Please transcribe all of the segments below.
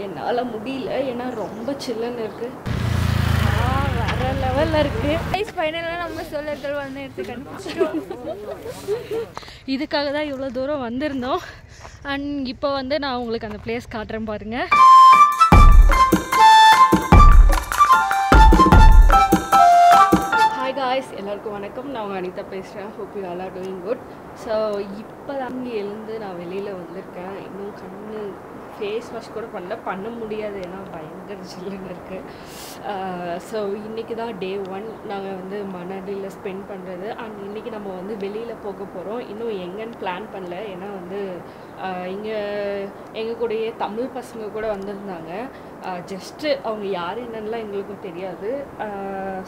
என்னால் முடியல, ஏன்னா ரொம்ப சில்லுன்னு இருக்குது. வேற லெவலில் இருக்குது. ஃபைனலாக நம்ம சோழர்கள் வந்து எடுத்து கண்டுபிடிச்சிட்டோம். இதுக்காக தான் இவ்வளோ தூரம் வந்திருந்தோம். அண்ட் இப்போ வந்து நான் உங்களுக்கு அந்த பிளேஸ் காட்டுறேன் பாருங்கள். ஹாய் காய்ஸ், எல்லாருக்கும் வணக்கம். நான் உங்கள் அனிதா பேசுகிறேன். Hope you all are doing good. So இப்போ தான் எழுந்து நான் வெளியில் வந்திருக்கேன். இன்னும் கண்ணு ஃபேஸ் வாஷ் கூட பண்ண முடியாது, ஏன்னா பயங்கர ஜில்லுன்னு இருக்குது. ஸோ இன்றைக்கி தான் டே 1 நாங்கள் வந்து மணலியில் ஸ்பெண்ட் பண்ணுறது. அண்ட் இன்றைக்கி நம்ம வந்து வெளியில் போக போகிறோம். இன்னும் எங்கன்னு பிளான் பண்ணல, ஏன்னா வந்து இங்கே எங்கள் கூடயே தமிழ் பசங்க கூட வந்திருந்தாங்க. ஜஸ்ட்டு அவங்க யார் என்னன்னெலாம் எங்களுக்கும் தெரியாது.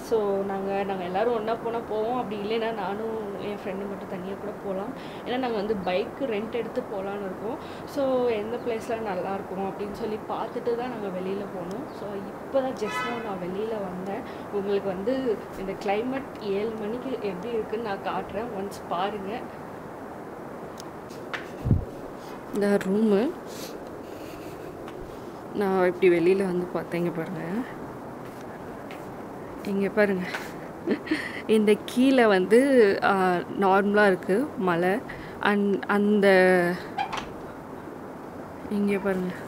ஸோ நாங்கள் எல்லோரும் ஒன்றா போவோம். அப்படி இல்லைன்னா நானும் என் ஃப்ரெண்டு மட்டும் தனியாக கூட போகலாம். ஏன்னா நாங்கள் வந்து பைக்கு ரெண்ட் எடுத்து போகலான்னு இருக்கோம். ஸோ எந்த பிளேஸ்லாம் நல்லாயிருக்கும் அப்படின்னு சொல்லி பார்த்துட்டு தான் நாங்கள் வெளியில் போனோம். ஸோ இப்போ தான் ஜஸ்ட் நான் வெளியில் வந்தேன். உங்களுக்கு வந்து இந்த கிளைமேட் 7 மணிக்கு எப்படி இருக்குதுன்னு நான் காட்டுறேன். ஒன்ஸ் பாருங்கள். இந்த ரூமு நான் இப்படி வெளியில் வந்து பார்த்தேங்க பாருங்கள். இங்கே பாருங்கள், இந்த கீழே வந்து நார்மலாக இருக்குது மலை. அந்த இங்கே பாருங்கள்,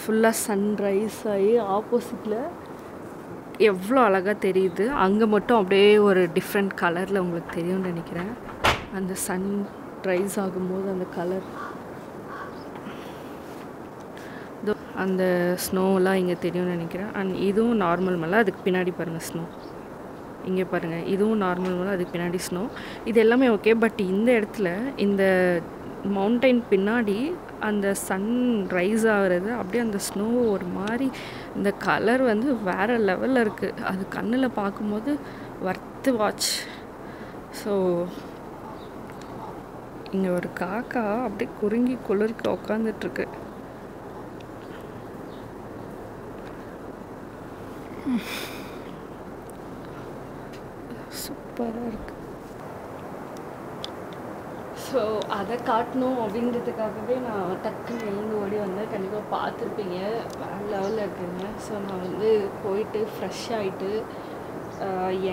ஃபுல்லாக சன்ரைஸ் ஆகி ஆப்போசிட்டில் எவ்வளோ அழகாக தெரியுது. அங்கே மட்டும் அப்படியே ஒரு டிஃப்ரெண்ட் கலரில் உங்களுக்கு தெரியும்னு நினைக்கிறேன். அந்த சன் ரைஸ் ஆகும்போது அந்த கலர், அந்த ஸ்னோவெலாம் இங்கே தெரியும்னு நினைக்கிறேன். அண்ட் இதுவும் நார்மல் மலை, அதுக்கு பின்னாடி பாருங்கள் ஸ்னோ. இங்கே பாருங்கள், இதுவும் நார்மல் மலை, அதுக்கு பின்னாடி ஸ்னோ. இது எல்லாமே ஓகே. பட் இந்த இடத்துல இந்த மவுண்டைன் பின்னாடி அந்த சன் ரைஸ் ஆகிறது, அப்படியே அந்த ஸ்னோ ஒரு மாதிரி இந்த கலர் வந்து வேறு லெவலில் இருக்குது. அது கண்ணில் பார்க்கும்போது வர்த்து வாட்ச். ஸோ இங்கே ஒரு காக்கா அப்படியே குறுங்கி குளிர்க்கு உக்காந்துட்ருக்கு. சூப்பராக இருக்குது. ஸோ அதை காட்டணும் அப்படின்றதுக்காகவே நான் டக்குன்னு எழுந்து ஓடி வந்தேன். கண்டிப்பாக பார்த்துருப்பீங்க, வேறு லெவலில் இருக்குதுங்க. ஸோ நான் வந்து போயிட்டு ஃப்ரெஷ் ஆகிட்டு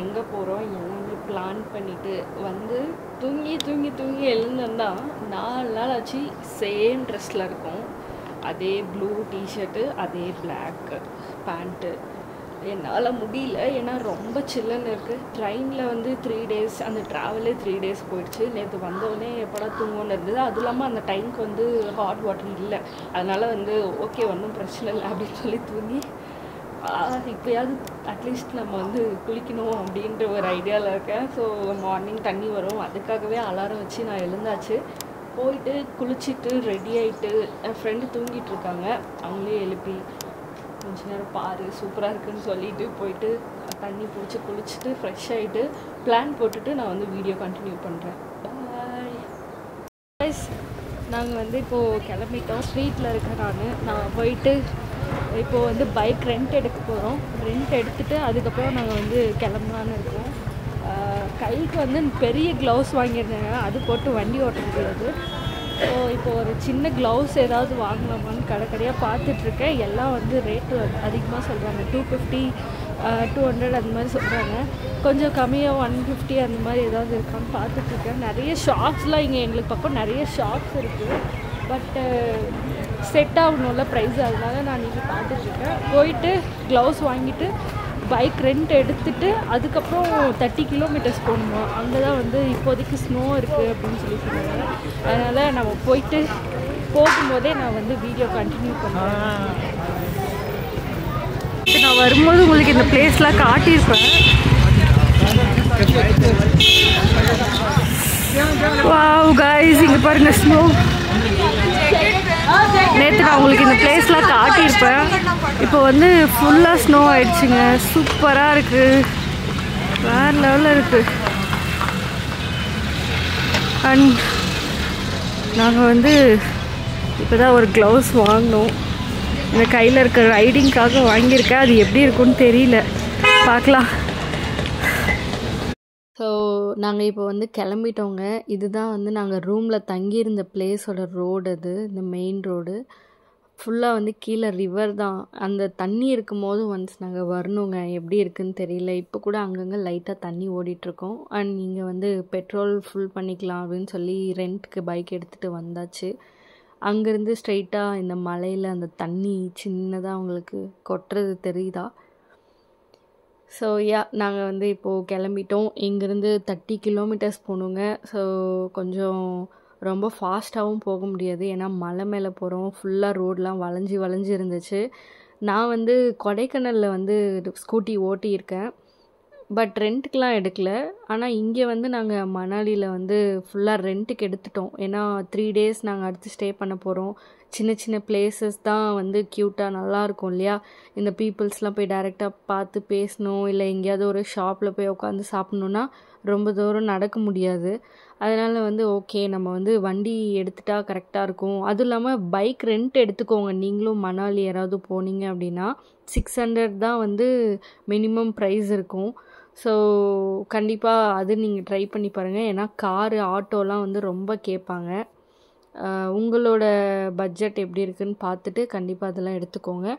எங்கே போகிறோம் எல்லாமே பிளான் பண்ணிவிட்டு வந்து தூங்கி எழுந்தோன்னா 4 நாள் ஆச்சு. சேம் ட்ரெஸ்ஸில் இருக்கும், அதே ப்ளூ டிஷர்ட்டு, அதே பிளாக் பேண்ட்டு. என்னால் முடியல, ஏன்னா ரொம்ப சில்லுன்னு இருக்குது. ட்ரெயினில் வந்து 3 days, அந்த ட்ராவலே 3 days போயிடுச்சு. நேற்று வந்தோடனே எப்படா தூங்கணுன்னு இருந்தது. அதுவும் இல்லாமல் அந்த டைமுக்கு வந்து ஹாட் வாட்டர் இல்லை. அதனால் வந்து ஓகே, ஒன்றும் பிரச்சனை இல்லை அப்படின்னு சொல்லி தூங்கி இப்போயாவது அட்லீஸ்ட் நம்ம வந்து குளிக்கணும் அப்படின்ற ஒரு ஐடியாவில் இருக்கேன். ஸோ மார்னிங் தண்ணி வரும், அதுக்காகவே அலாரம் வச்சு நான் எழுந்தாச்சு. போயிட்டு குளிச்சுட்டு ரெடி ஆகிட்டு என் ஃப்ரெண்டு தூங்கிட்டு இருக்காங்க, அவங்களே எழுப்பி கொஞ்ச நேரம் பாரு சூப்பராக இருக்குதுன்னு சொல்லிட்டு போயிட்டு தண்ணி பிடிச்சி குளிச்சுட்டு ஃப்ரெஷ் ஆகிட்டு பிளான் போட்டுட்டு நான் வந்து வீடியோ கண்டினியூ பண்ணுறேன். பாய் கைஸ், நாங்கள் வந்து இப்போது கிளம்பிட்டோம். ஸ்ட்ரீட்டில் இருக்கேன் நான் போயிட்டு இப்போது வந்து பைக் ரெண்ட் எடுக்க போகிறோம். ரெண்ட் எடுத்துகிட்டு அதுக்கப்புறம் நாங்கள் வந்து கிளம்பலான்னு இருக்கோம். கைக்கு வந்து பெரிய க்ளவுஸ் வாங்கியிருந்தேங்க, அது போட்டு வண்டி ஓட்ட முடியாது. ஸோ இப்போ ஒரு சின்ன க்ளவுஸ் ஏதாவது வாங்கலாமான்னு கடையாக பார்த்துட்ருக்கேன். எல்லாம் வந்து ரேட்டு அதிகமாக சொல்கிறாங்க. 250, 200 அந்த மாதிரி சொல்கிறாங்க. கொஞ்சம் கம்மியாக 150 அந்த மாதிரி ஏதாவது இருக்கான்னு பார்த்துட்ருக்கேன். நிறைய ஷாப்ஸ்லாம் இங்கே எங்களுக்கு பக்கம் நிறைய ஷாப்ஸ் இருக்குது. பட்டு செட் ஆகணும்ல ப்ரைஸ், அதனால நான் இங்கே பார்த்துட்ருக்கேன். போயிட்டு க்ளவுஸ் வாங்கிட்டு பைக் ரெண்ட் எடுத்துகிட்டு அதுக்கப்புறம் 30 கிலோமீட்டர்ஸ் போகணுமா. அங்கே தான் வந்து இப்போதைக்கு ஸ்னோ இருக்குது அப்படின்னு சொல்லி சொன்னாங்க. அதனால் நம்ம போயிட்டு போகும்போதே நான் வந்து வீடியோ கண்டினியூ பண்ணுறேன். நான் வரும்போது உங்களுக்கு இந்த பிளேஸ்லாம் காட்டியிருப்பேன். வாவ் கைஸ், இங்கே பாருங்கள் ஸ்னோ. நேற்று நான் உங்களுக்கு இந்த பிளேஸ்லாம் காட்டியிருப்பேன். இப்போ வந்து ஃபுல்லாக ஸ்னோ ஆயிடுச்சுங்க. சூப்பராக இருக்குது, வேறு லெவலில் இருக்குது. அண்ட் நாங்கள் வந்து இப்போ தான் ஒரு க்ளவுஸ் வாங்கினோம். இந்த கையில் இருக்க ரைடிங்காக வாங்கியிருக்கேன். அது எப்படி இருக்குன்னு தெரியல, பார்க்கலாம். ஸோ நாங்கள் இப்போ வந்து ஃபுல்லாக வந்து கீழே ரிவர் தான். அந்த தண்ணி இருக்கும்போது ஒன்ஸ் நாங்கள் வரணுங்க, எப்படி இருக்குன்னு தெரியல. இப்போ கூட அங்கங்கே லைட்டாக தண்ணி ஓடிட்டுருக்கோம். அண்ட் நீங்கள் வந்து பெட்ரோல் ஃபுல் பண்ணிக்கலாம் அப்படின்னு சொல்லி ரெண்ட்டுக்கு பைக் எடுத்துகிட்டு வந்தாச்சு. அங்கேருந்து ஸ்ட்ரைட்டாக இந்த மலையில் அந்த தண்ணி சின்னதாக உங்களுக்கு கொட்டுறது தெரியுதா? ஸோ நாங்கள் வந்து இப்போது கிளம்பிட்டோம். இங்கேருந்து 30 கிலோமீட்டர்ஸ் போகணுங்க. ஸோ கொஞ்சம் ரொம்ப ஃபாஸ்ட்டாகவும் போக முடியாது, ஏன்னா மலை மேலே போகிறோம். ஃபுல்லாக ரோடெலாம் வளைஞ்சி இருந்துச்சு. நான் வந்து கொடைக்கானலில் வந்து ஸ்கூட்டி ஓட்டியிருக்கேன், பட் ரெண்ட்டுக்கெலாம் எடுக்கல. ஆனால் இங்கே வந்து நாங்கள் மணாலியில் வந்து ஃபுல்லாக ரெண்ட்டுக்கு எடுத்துட்டோம். ஏன்னா 3 டேஸ் நாங்கள் அடுத்து ஸ்டே பண்ண போகிறோம். சின்ன சின்ன பிளேசஸ் தான் வந்து க்யூட்டாக நல்லாயிருக்கும் இல்லையா? இந்த பீப்புள்ஸ்லாம் போய் டைரெக்டாக பார்த்து பேசணும், இல்லை எங்கேயாவது ஒரு ஷாப்பில் போய் உட்காந்து சாப்பிட்ணுன்னா ரொம்ப தூரம் நடக்க முடியாது. அதனால் வந்து ஓகே, நம்ம வந்து வண்டி எடுத்துட்டா கரெக்டாக இருக்கும். அதுவும் இல்லாமல் பைக் ரெண்ட் எடுத்துக்கோங்க. நீங்களும் மணாலி யாராவது போனீங்க அப்படின்னா 600 தான் வந்து மினிமம் ப்ரைஸ் இருக்கும். ஸோ கண்டிப்பாக அது நீங்கள் ட்ரை பண்ணி பாருங்கள். ஏன்னா காரு ஆட்டோலாம் வந்து ரொம்ப கேட்பாங்க. உங்களோட பட்ஜெட் எப்படி இருக்குன்னு பார்த்துட்டு கண்டிப்பாக அதெல்லாம் எடுத்துக்கோங்க.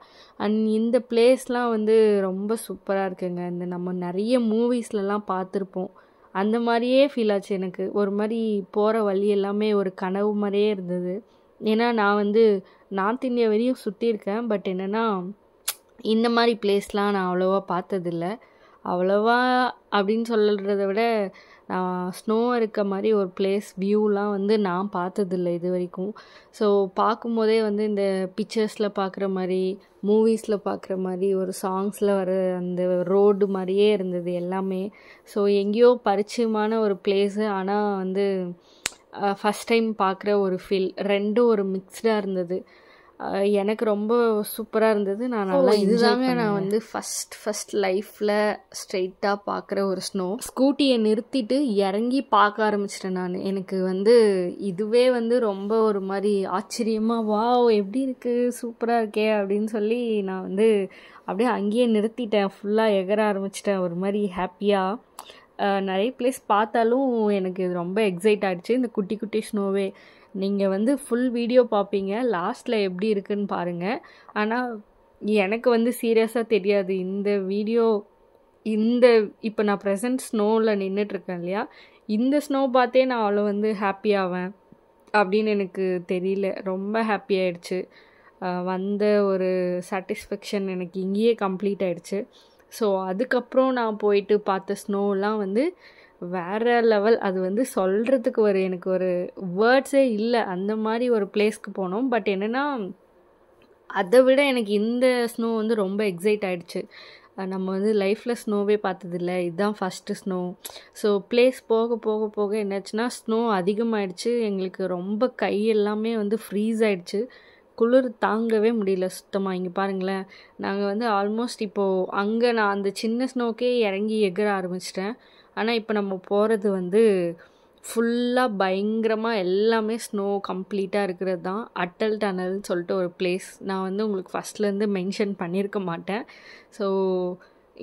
அண்ட் இந்த பிளேஸ்லாம் வந்து ரொம்ப சூப்பராக இருக்குங்க. இந்த நம்ம நிறைய மூவிஸ்லலாம் பார்த்துருப்போம், அந்த மாதிரியே ஃபீல் ஆச்சு எனக்கு. ஒரு மாதிரி போகிற வழி எல்லாமே ஒரு கனவு மாதிரியே இருந்தது. ஏன்னா நான் வந்து நார்த் இந்தியா வரையும் சுற்றியிருக்கேன், பட் என்னென்னா இந்த மாதிரி பிளேஸ்லாம் நான் அவ்வளோவா பார்த்ததில்ல. அவ்வளோவா அப்படின்னு சொல்கிறத விட ஸ்னோ இருக்க மாதிரி ஒரு பிளேஸ் வியூலாம் வந்து நான் பார்த்ததில்ல இது வரைக்கும். ஸோ பார்க்கும்போதே வந்து இந்த பிக்சர்ஸில் பார்க்குற மாதிரி, மூவிஸில் பார்க்குற மாதிரி, ஒரு சாங்ஸில் வர அந்த ரோடு மாதிரியே இருந்தது எல்லாமே. ஸோ எங்கேயோ பரிச்சயமான ஒரு பிளேஸு, ஆனால் வந்து ஃபஸ்ட் டைம் பார்க்குற ஒரு ஃபீல். ரெண்டும் ஒரு மிக்ஸ்டாக இருந்தது. எனக்கு ரொம்ப சூப்பராக இருந்தது. நான் நல்லா இதுதாங்க நான் வந்து ஃபஸ்ட் லைஃப்பில் ஸ்ட்ரெயிட்டாக பார்க்குற ஒரு ஸ்னோ. ஸ்கூட்டியை நிறுத்திட்டு இறங்கி பார்க்க ஆரம்பிச்சிட்டேன் நான். எனக்கு வந்து இதுவே வந்து ரொம்ப ஒரு மாதிரி ஆச்சரியமாக, வாவ் எப்படி இருக்குது, சூப்பராக இருக்கே அப்படின்னு சொல்லி நான் வந்து அப்படியே அங்கேயே நிறுத்திட்டேன். ஃபுல்லாக எகர ஆரம்பிச்சிட்டேன் ஒரு மாதிரி ஹாப்பியாக. நிறைய பிளேஸ் பார்த்தாலும் எனக்கு இது ரொம்ப எக்ஸைட் ஆகிடுச்சு, இந்த குட்டி குட்டி ஸ்னோவே. நீங்கள் வந்து ஃபுல் வீடியோ பார்ப்பீங்க, லாஸ்ட்டில் எப்படி இருக்குன்னு பாருங்கள். ஆனால் எனக்கு வந்து சீரியஸாக தெரியாது இந்த வீடியோ. இப்போ நான் ப்ரெசன்ட் ஸ்னோவில் நின்றுட்டுருக்கேன் இல்லையா, இந்த ஸ்னோ பார்த்தே நான் அவ்வளோ வந்து ஹாப்பியாவேன் அப்படின்னு எனக்கு தெரியல. ரொம்ப ஹாப்பி ஆகிடுச்சு. வந்த ஒரு சாட்டிஸ்ஃபேக்ஷன் எனக்கு இங்கேயே கம்ப்ளீட் ஆகிடுச்சு. ஸோ அதுக்கப்புறம் நான் போயிட்டு பார்த்த ஸ்னோலாம் வந்து வேறு லெவல். அது வந்து சொல்கிறதுக்கு எனக்கு ஒரு வேர்ட்ஸே இல்லை, அந்த மாதிரி ஒரு பிளேஸ்க்கு போனோம். பட் என்னென்னா அதை விட எனக்கு இந்த ஸ்னோ வந்து ரொம்ப எக்ஸைட் ஆகிடுச்சு. நம்ம வந்து லைஃப்பில் ஸ்னோவே பார்த்ததில்ல, இதுதான் ஃபஸ்ட்டு ஸ்னோ. ஸோ பிளேஸ் போக போக போக என்னாச்சுன்னா ஸ்னோ அதிகமாகிடுச்சு. எங்களுக்கு ரொம்ப கை எல்லாமே வந்து ஃப்ரீஸ் ஆகிடுச்சு, குளிர் தாங்கவே முடியல சுத்தமாக. இங்கே பாருங்களேன், நாங்கள் வந்து ஆல்மோஸ்ட் இப்போது அங்கே நான் அந்த சின்ன ஸ்னோக்கே இறங்கி எகிற ஆரம்பிச்சிட்டேன். ஆனால் இப்போ நம்ம போகிறது வந்து ஃபுல்லாக பயங்கரமாக எல்லாமே ஸ்னோ கம்ப்ளீட்டாக இருக்கிறது தான். அட்டல் டனல்னு சொல்லிட்டு ஒரு பிளேஸ். நான் வந்து உங்களுக்கு ஃபஸ்ட்லேருந்து மென்ஷன் பண்ணியிருக்க மாட்டேன். ஸோ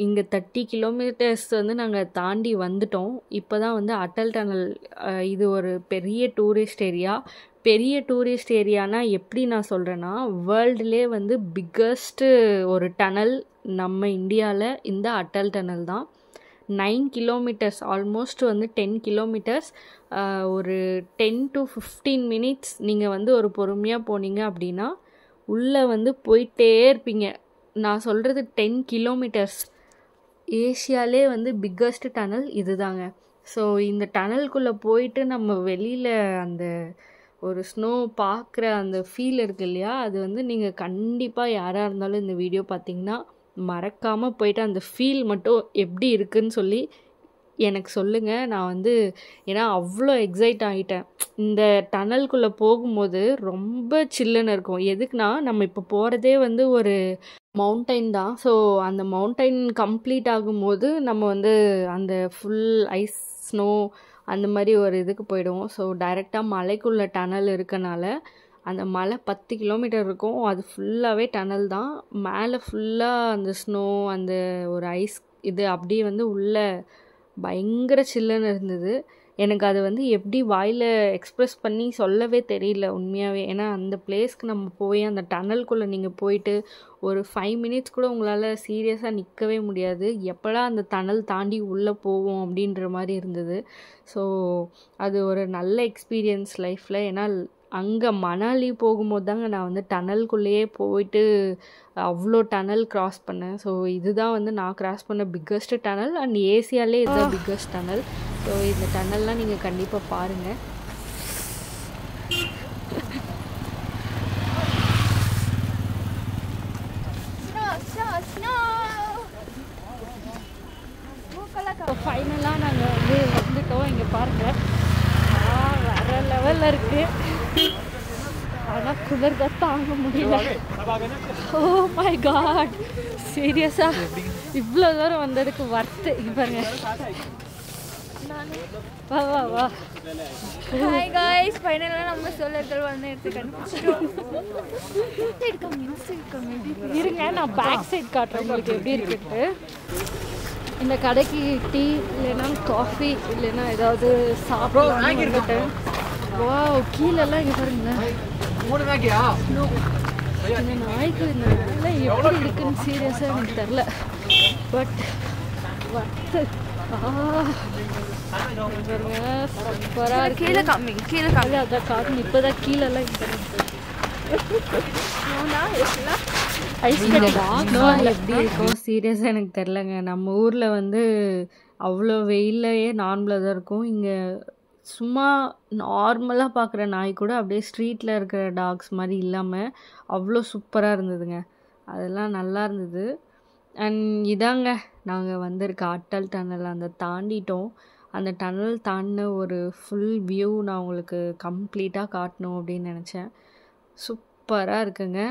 இங்கே 30 கிலோமீட்டர்ஸ் வந்து நாங்கள் தாண்டி வந்துட்டோம். இப்போ தான் வந்து அட்டல் டனல், இது ஒரு பெரிய டூரிஸ்ட் ஏரியா. பெரிய டூரிஸ்ட் ஏரியானா எப்படி நான் சொல்கிறேன்னா, வேர்ல்டுலே வந்து பிக்கஸ்ட்டு ஒரு டனல் நம்ம இந்தியாவில் இந்த அட்டல் டனல் தான். 9 கிலோமீட்டர்ஸ், ஆல்மோஸ்ட் வந்து 10 கிலோமீட்டர்ஸ். ஒரு 10 to 15 மினிட்ஸ் நீங்கள் வந்து ஒரு பொறுமையாக போனீங்க அப்படின்னா உள்ளே வந்து போயிட்டே இருப்பீங்க. நான் சொல்கிறது 10 கிலோமீட்டர்ஸ். ஏஷியாலே வந்து பிக்கஸ்ட் டனல் இது தாங்க. ஸோ இந்த டனல்குள்ளே போயிட்டு நம்ம வெளியில் அந்த ஒரு ஸ்னோ பார்க்குற அந்த ஃபீல் இருக்கு இல்லையா, அது வந்து நீங்கள் கண்டிப்பாக யாராக இருந்தாலும் இந்த வீடியோ பார்த்தீங்கன்னா மறக்காமல் போயிட்டு அந்த ஃபீல் மட்டும் எப்படி இருக்குன்னு சொல்லி எனக்கு சொல்லுங்கள். நான் வந்து ஏன்னா அவ்வளோ எக்ஸைட் ஆகிட்டேன். இந்த டனல்குள்ளே போகும்போது ரொம்ப சில்லுன்னு இருக்கும். எதுக்குன்னா நம்ம இப்போ போகிறதே வந்து ஒரு மவுண்டைன் தான். ஸோ அந்த மவுண்டைன் கம்ப்ளீட் ஆகும்போது நம்ம வந்து அந்த ஃபுல் ஐஸ் ஸ்னோ அந்த மாதிரி ஒரு இதுக்கு போயிடுவோம். ஸோ டைரெக்டாக மலைக்குள்ளே டனல் இருக்கனால அந்த மலை 10 கிலோமீட்டர் இருக்கும், அது ஃபுல்லாகவே டனல் தான். மேலே ஃபுல்லாக அந்த ஸ்னோ, அந்த ஒரு ஐஸ் இது அப்படியே வந்து உள்ளே பயங்கர சில்லுன்னு இருந்தது. எனக்கு அது வந்து எப்படி வாயில் எக்ஸ்ப்ரெஸ் பண்ணி சொல்லவே தெரியல உண்மையாகவே. ஏன்னா அந்த பிளேஸ்க்கு நம்ம போய் அந்த டனல்குள்ளே நீங்கள் போயிட்டு ஒரு 5 மினிட்ஸ் கூட உங்களால் சீரியஸாக நிற்கவே முடியாது. எப்படா அந்த டனல் தாண்டி உள்ளே போவோம் அப்படின்ற மாதிரி இருந்தது. ஸோ அது ஒரு நல்ல எக்ஸ்பீரியன்ஸ் லைஃப்பில். ஏன்னா அங்கே மணாலி போகும்போது தாங்க நான் வந்து டனல்குள்ளேயே போயிட்டு அவ்வளோ டனல் க்ராஸ் பண்ணேன். ஸோ இதுதான் வந்து நான் க்ராஸ் பண்ண பிக்கஸ்ட் டனல் அண்ட் ஏசியாலே இதுதான் பிக்கஸ்ட் டனல். ஸோ இந்த டனல்லாம் நீங்கள் கண்டிப்பாக பாருங்கள். ஃபைனலாக நாங்கள் வந்து வந்துட்டோம். இங்கே பாருங்கள், வேறு லெவலில் இருக்குது. ஆனால் குளிர் தான் தாங்க முடியல. ஓ மை காட், சீரியஸாக இவ்வளோ தூரம் வந்ததுக்கு வர்த்து. இங்கே பாருங்க, வா வா வா. ஹாய் காய்ஸ், ஃபைனலாக நம்ம சோழர்கள் வந்து எடுத்து கண்டுபிடிச்சிட்டோம். இருங்க, நான் பேக் சைட் காட்டுறேன் உங்களுக்கு எப்படி இருக்குன்ட்டு. இந்த கடைக்கு டீ இல்லைன்னா காஃபி இல்லைன்னா ஏதாவது சாப்பிடலாம்னு வந்துட்டேன். வா, கீழெல்லாம் இங்கே பாருங்களேன். இந்த நாய்க்கு இந்த நல்லா எப்படி இருக்குன்னு சீரியஸாக எனக்கு தெரில. But worth. பாருங்க, சூப்பராக இருக்கு. கீழே காமி, கீழே காமி. அதான் காட்டு. இப்போ தான் கீழெல்லாம் இங்கே எப்படி இருக்கும் சீரியஸாக எனக்கு தெரிலங்க. நம்ம ஊரில் வந்து அவ்வளோ வெயிலையே நார்மலாக தான் இருக்கும். இங்கே சும்மா நார்மலாக பார்க்குற நாய் கூட அப்படியே ஸ்ட்ரீட்டில் இருக்கிற டாக்ஸ் மாதிரி இல்லாமல் அவ்வளோ சூப்பராக இருந்ததுங்க. அதெல்லாம் நல்லா இருந்தது. அண்ட் இதாங்க நாங்கள் வந்திருக்க அட்டல் டனல். அந்த தாண்டிட்டோம். அந்த டனல் தாண்டின ஒரு ஃபுல் வியூ நான் உங்களுக்கு கம்ப்ளீட்டாக காட்டணும் அப்படின்னு நினச்சேன். சூப்பராக இருக்குங்க.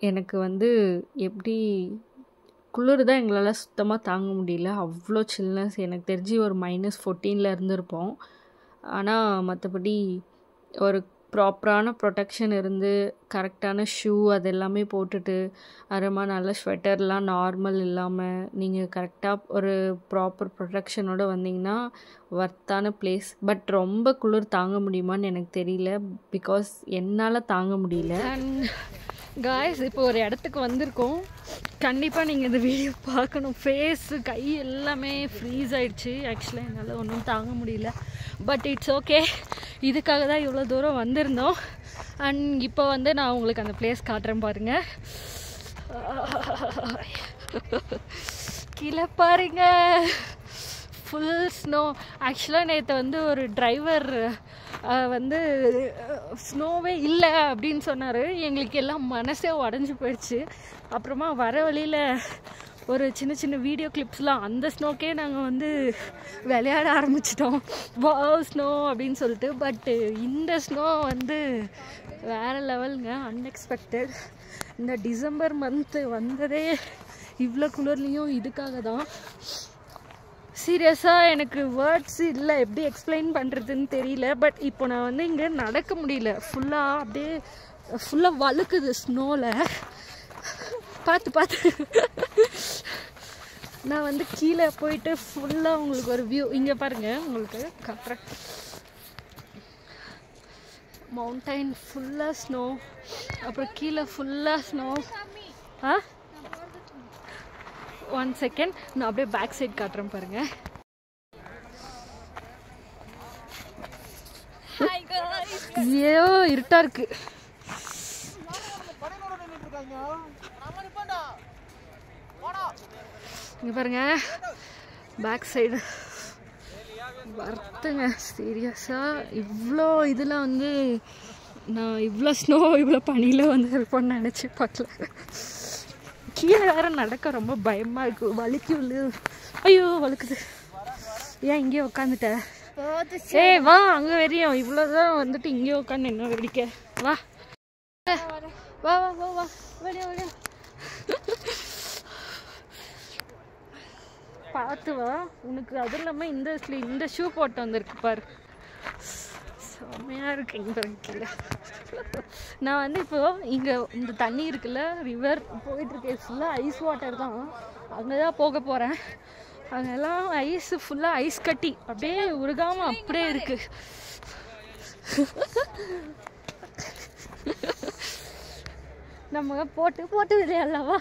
எனக்கு வந்து எப்படி குளிர் தான் எங்களால் சுத்தமாக தாங்க முடியல. அவ்வளோ சில்னஸ். எனக்கு தெரிஞ்சு ஒரு -14 இருந்திருப்போம். ஆனால் மற்றபடி ஒரு ப்ராப்பரான ப்ரொடெக்ஷன் இருந்து கரெக்டான ஷூ அது எல்லாமே போட்டுட்டு அப்புறமா நல்ல ஸ்வெட்டர்லாம் நார்மல் இல்லாமல் நீங்கள் கரெக்டாக ஒரு ப்ராப்பர் ப்ரொடெக்ஷனோடு வந்தீங்கன்னா வர்த்தான பிளேஸ். பட் ரொம்ப குளிர் தாங்க முடியுமான்னு எனக்கு தெரியல. பிகாஸ் என்னால் தாங்க முடியல. காய்ஸ், இப்போ ஒரு இடத்துக்கு வந்திருக்கோம். கண்டிப்பாக நீங்கள் இந்த வீடியோ பார்க்கணும். ஃபேஸு கை எல்லாமே ஃப்ரீஸ் ஆகிடுச்சு. ஆக்சுவலாக என்னால் ஒன்றும் தாங்க முடியல. But it's okay. இதுக்காக தான் இவ்வளோ தூரம் வந்திருந்தோம். அண்ட் இப்போ வந்து நான் உங்களுக்கு அந்த பிளேஸ் காட்டுறேன் பாருங்கள். கீழே பாருங்க, ஃபுல் ஸ்னோ. ஆக்சுவலாக நேற்று வந்து ஒரு டிரைவர் வந்து ஸ்னோவே இல்லை அப்படின்னு சொன்னார். எங்களுக்கு எல்லாம் மனசே உடஞ்சி போயிடுச்சு. அப்புறமா வர வழியில் ஒரு சின்ன சின்ன வீடியோ கிளிப்ஸ்லாம் அந்த ஸ்னோக்கே நாங்கள் வந்து விளையாட ஆரம்பிச்சிட்டோம். வாவ் ஸ்னோ அப்படின்னு சொல்லிட்டு. பட்டு இந்த ஸ்னோ வந்து வேறு லெவலுங்க, அன்எக்ஸ்பெக்டட். இந்த டிசம்பர் மந்த்து வந்ததே இவ்வளோ குளிர்லேயும் இதுக்காக தான். சீரியஸாக எனக்கு வேர்ட்ஸ் இல்லை, எப்படி எக்ஸ்பிளைன் பண்ணுறதுன்னு தெரியல. பட் இப்போ நான் வந்து இங்கே நடக்க முடியல. ஃபுல்லாக அப்படியே ஃபுல்லாக வழுக்குது ஸ்னோவில். பார்த்து பார்த்து நான் வந்து கீழே போயிட்டு ஃபுல்லாக உங்களுக்கு ஒரு வியூ இங்கே பாருங்கள், உங்களுக்கு காட்டுறேன். மவுண்டைன் ஃபுல்லாக ஸ்னோ, அப்புறம் கீழே ஃபுல்லாக ஸ்னோ. ஒன் செகண்ட், நான் அப்படியே பேக் சைட் காட்டுறேன் பாருங்க. ஐயோ இருட்டா இருக்கு. இங்க பாருங்க பேக் சைடு வர்த்துங்க. சீரியஸாக இவ்வளோ இதில் வந்து நான் இவ்வளோ ஸ்னோ இவ்வளோ பனியில் வந்து இருப்போன்னு நினச்சி பார்க்கல. கீழே வேறு நடக்க ரொம்ப பயமாக இருக்குது. வலிக்கு உள்ளு. ஐயோ வலிக்குது. ஏன் இங்கே உட்காந்துட்ட? ஏய் வா, அங்கே வெறியும் இவ்வளோதான் வந்துட்டு இங்கே உட்காந்து என்ன வெடிக்க. வா வா வா வா வா வெளியே வெளியே பார்த்து வா. உனக்கு அது இல்லாமல் இந்த ஷூ போட்டு வந்திருக்கு பாரு, செம்மையாக இருக்கு. இங்கே கீழே நான் வந்து இப்போது இங்கே இந்த தண்ணி இருக்குல்ல, ரிவர் போயிட்டுருக்கேன். ஃபுல்லாக ஐஸ் வாட்டர் தான். அங்கே தான் போக போகிறேன். அதெல்லாம் ஐஸ் ஃபுல்லாக ஐஸ் கட்டி அப்படியே உருகாமல் அப்படியே இருக்கு. நம்ம போட்டு விளையாடலவா.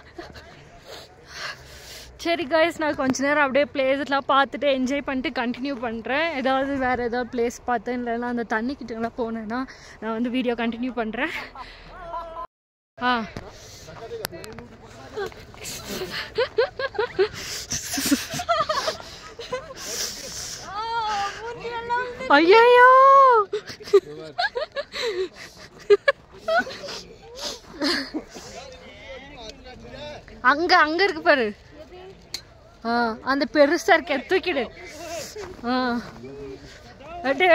சரி கைஸ், நான் கொஞ்ச நேரம் அப்படியே பிளேஸ்லாம் பார்த்துட்டு என்ஜாய் பண்ணிட்டு கண்டினியூ பண்ணுறேன். வேறு ஏதாவது பிளேஸ் பார்த்தேன் இல்லைன்னா அந்த தண்ணிக்கிட்டலாம் போனேன்னா நான் வந்து வீடியோ கண்டினியூ பண்ணுறேன். ஐயோ அங்க இருக்கு பாரு. அந்த பெருசா இருக்க தூக்கிடு.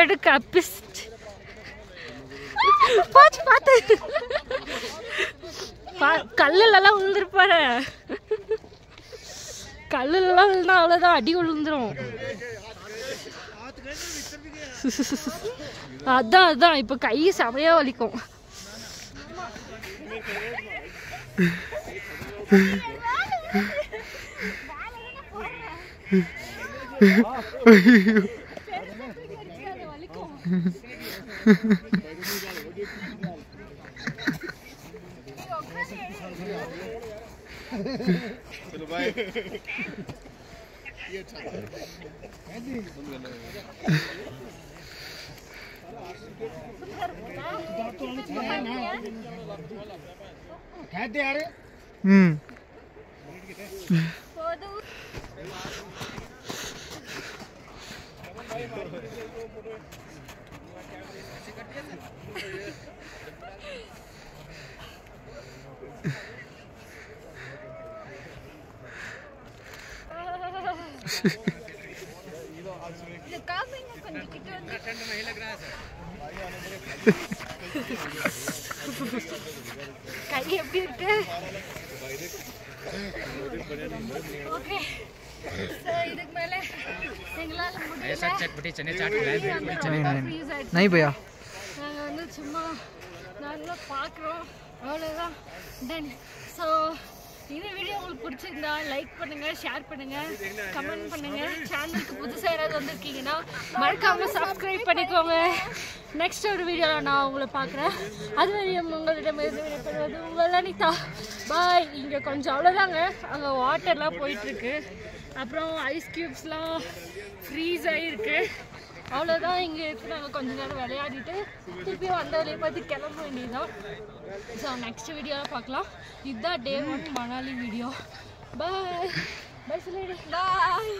எடு கப்பிஸ் பார்த்து கல்லுலலாம் விழுந்துருப்பாரு. கல்லுலலாம் விழுந்தா அவ்வளோதான், அடி விழுந்துரும். அதான் இப்போ கை செமையா வலிக்கும். चलो बाय. கை எப்படி இருக்கு? ஓகே, இதுக்கு மேல எங்களால முடியல. நாங்க வந்து சும்மா நல்லா பார்க்குறோம், அவ்வளோதான். தென் ஸோ இந்த வீடியோ உங்களுக்கு பிடிச்சிருந்தா லைக் பண்ணுங்க, ஷேர் பண்ணுங்க, கமெண்ட் பண்ணுங்க. சேனலுக்கு புதுசாக யாராவது வந்திருக்கீங்கன்னா மறக்காம சப்ஸ்கிரைப் பண்ணிக்கோங்க. நெக்ஸ்ட் ஒரு வீடியோவில் நான் உங்களை பார்க்குறேன். அது வரையும் உங்களிடம் விடைபெறுவது உங்கள் அனிதா. பாய். இங்கே கொஞ்சம் அவ்வளோதாங்க, அங்கே வாட்டர்லாம் போயிட்டுருக்கு, அப்புறம் ஐஸ் க்யூப்ஸ்லாம் ஃப்ரீஸ் ஆகிருக்கு. அவ்வளோதான் இங்கே இருக்கு. நாங்கள் கொஞ்ச நேரம் விளையாடிட்டு திருப்பியும் அந்த வழியை பார்த்து கிளம்ப வேண்டியதுதான். ஸோ நெக்ஸ்ட் வீடியோவில் பார்க்கலாம். இதுதான் Day 1 மணாலி வீடியோ. பாய். பாய் சொல்லிடு. பாய்.